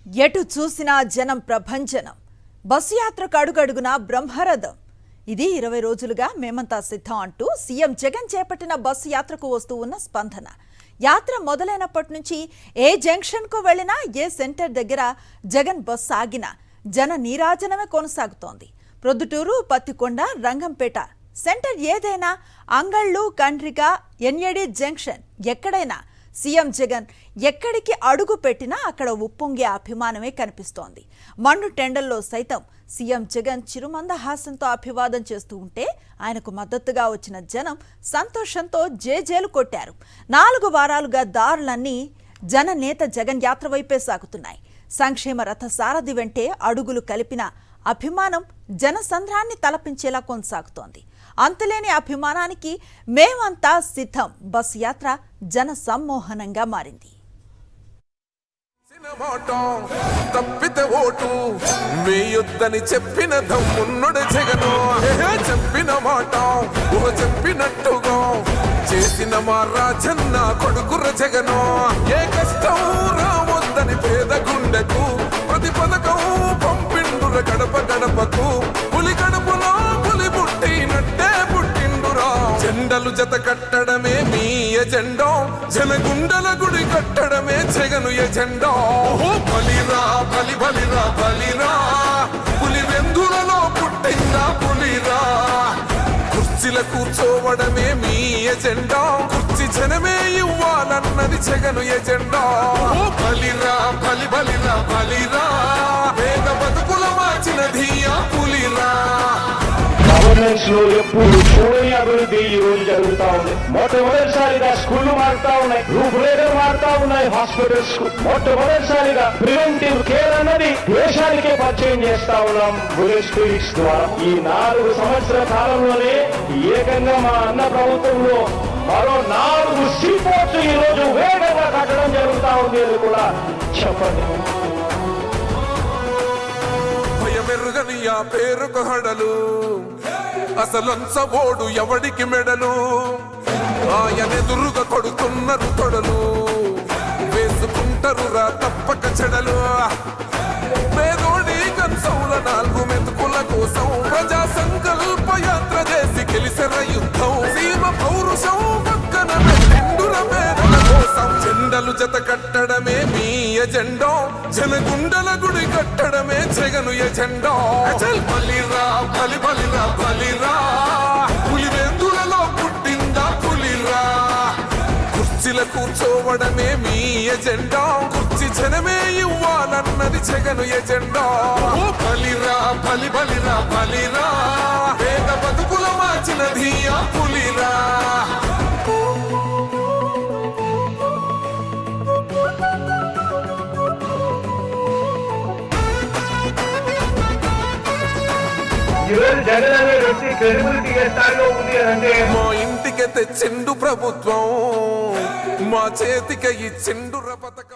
ఎటు చూసినా జనం ప్రభంజనం. బస్సు యాత్రకు అడుగడుగునా బ్రహ్మరథం. ఇది 20 రోజులుగా మేమంతా సిద్ధం అంటూ సీఎం జగన్ చేపట్టిన బస్సు యాత్రకు వస్తూ ఉన్న స్పందన. యాత్ర మొదలైనప్పటి నుంచి ఏ జంక్షన్కు వెళ్లినా, ఏ సెంటర్ దగ్గర జగన్ బస్సు ఆగినా జన నీరాజనమే కొనసాగుతోంది. ప్రొద్దుటూరు, పత్తికొండ, రంగంపేట సెంటర్ ఏదైనా, అంగళ్ళు, కండ్రిక, ఎన్ఏడి జంక్షన్ ఎక్కడైనా సీఎం జగన్ ఎక్కడికి అడుగు పెట్టినా అక్కడ ఉప్పొంగే అభిమానమే కనిపిస్తోంది. మన్ను టెండల్లో సైతం సీఎం జగన్ చిరుమందహాసంతో అభివాదం చేస్తూ ఉంటే ఆయనకు మద్దతుగా వచ్చిన జనం సంతోషంతో జేజేలు కొట్టారు. 4 వారాలుగా దారులన్నీ జననేత జగన్ యాత్ర వైపే సాగుతున్నాయి. సంక్షేమ రథ సారథి వెంటే అడుగులు కలిపిన అభిమానం జనసంద్రాన్ని తలపించేలా కొనసాగుతోంది. అంతులేని అభిమానానికి మేమంతా సిద్ధం బస్సు యాత్ర జన సమ్మోహనంగా మారింది. తప్పితే ఓటు వేయొద్దని చెప్పిన దమ్మున్నడు జగను. చెప్పిన మాట చెప్పినట్టుగా చేసిన మా రాజన్న కొడుకుర జగను. ఏ కష్టం రావద్దని పేద గుండెకు ప్రతి పథకం పంపిండుర గడప గడపకు. పులి గడపలో పులి పుట్టినట్టే పుట్టిండురా. జెండలు జత కట్టడమే మీ ఎజెండా, జనగుండల గుడి కట్టడమే జగను ఎజెండా. బలిరా బలి బలిరా బలిరా, పులి వెందులలో పుట్టిందా పులిరా. కుర్చీల కూర్చోవడమే మీ ఎజెండా, కుర్చీ జనమే ఇవ్వాలన్నది జగను ఎజెండా. బలిరా బలి బలిరా బలిరా, పేద బతుకుల మార్చినది ఆ పులిరా. గవర్నెన్స్ లో ఎప్పుడు చూడని అభివృద్ధి ఈ రోజు జరుగుతా ఉంది. మొట్టమొదటిసారిగా స్కూళ్లు మారుతా ఉన్నాయి, రూపురేఖలు మారుతా ఉన్నాయి. హాస్పిటల్స్ మొట్టమొదటిసారిగా ప్రివెంటివ్ కేర్ అన్నది దేశానికే పరిచయం చేస్తా ఉన్నాం బుల్లెట్ క్లినిక్స్ ద్వారా. ఈ 4 సంవత్సరాల కాలంలోనే ఏకంగా మా అన్న ప్రభుత్వంలో మరో 4 సీపోర్ట్స్ ఈ రోజు వేగంగా కట్టడం జరుగుతా ఉంది అని కూడా చెప్పండి. భయమెరుగని ఆ పేరుకు హడలు, అసలంచబోడు ఎవడికి మెడలు. ఆయనెదురుగా కొడుతున్నారు తొడలు, వేసుకుంటారు రా తప్పక చెడలు. పేదోడి కన్సౌల 4 మెతుకుల కోసం ప్రజా సంకల్ప యాత్ర చేసి గెలిసిన యుద్ధం. సీమ పౌరుషం పక్కన పెట్టిండుర పేదల కోసం. జెండలు జత కట్టడమే మీ ఎజెండా, జనగుండల గుడి కట్టడమే జగను ఎజెండా. బలిరా బలి బలిరా బలిరా, పులి వెందులలో పుట్టిందా పులిరా. కుర్చీల కూర్చోవడమే మీ ఎజెండా, కుర్చీ జనమే ఇవ్వాలన్నది జగను ఎజెండా. బలిరా బలి బలిరా బలిరా, పేద బతుకుల మార్చినది ఆ పులిరా. జగన్ అనే వ్యక్తి క్రెడిబిలిటీ ఏ స్థాయిలో ఉంది అంటే మా ఇంటికి తెచ్చిండు ప్రభుత్వం, మా చేతికి ఇచ్చిండు పథకం.